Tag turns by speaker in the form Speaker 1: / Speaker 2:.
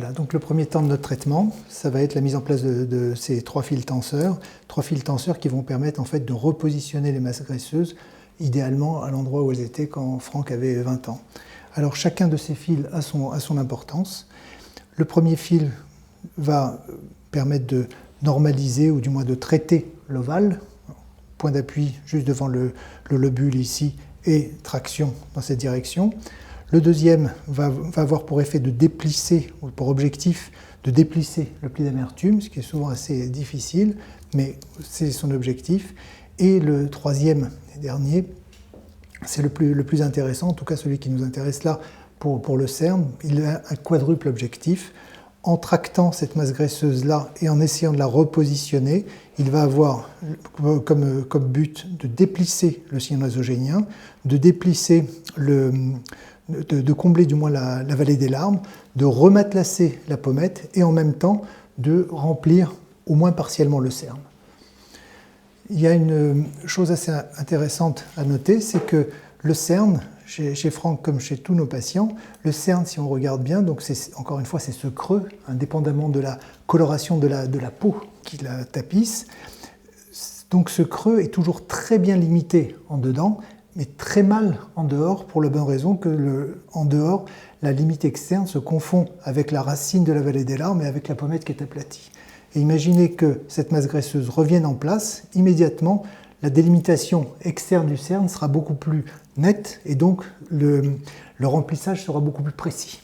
Speaker 1: Voilà, donc le premier temps de notre traitement, ça va être la mise en place de ces 3 fils tenseurs qui vont permettre en fait de repositionner les masses graisseuses, idéalement à l'endroit où elles étaient quand Franck avait 20 ans. Alors chacun de ces fils a son importance. Le premier fil va permettre de normaliser ou du moins de traiter l'ovale, point d'appui juste devant le lobule ici et traction dans cette direction. Le deuxième va avoir pour effet de déplisser, ou pour objectif de déplisser le pli d'amertume, ce qui est souvent assez difficile, mais c'est son objectif. Et le troisième et dernier, c'est le plus intéressant, en tout cas celui qui nous intéresse là pour le CERN, il a un quadruple objectif. En tractant cette masse graisseuse-là et en essayant de la repositionner, il va avoir comme but de déplisser le sillon nasogénien, de déplisser de combler du moins la vallée des larmes, de rematelacer la pommette et en même temps de remplir au moins partiellement le CERN. Il y a une chose assez intéressante à noter, c'est que le CERN, chez Franck comme chez tous nos patients, le CERN, si on regarde bien, donc encore une fois, c'est ce creux, indépendamment de la coloration de la peau qui la tapisse. Donc ce creux est toujours très bien limité en dedans, mais très mal en dehors, pour la bonne raison que en dehors, la limite externe se confond avec la racine de la vallée des larmes et avec la pommette qui est aplatie. Et imaginez que cette masse graisseuse revienne en place, immédiatement, la délimitation externe du CERN sera beaucoup plus nette et donc le remplissage sera beaucoup plus précis.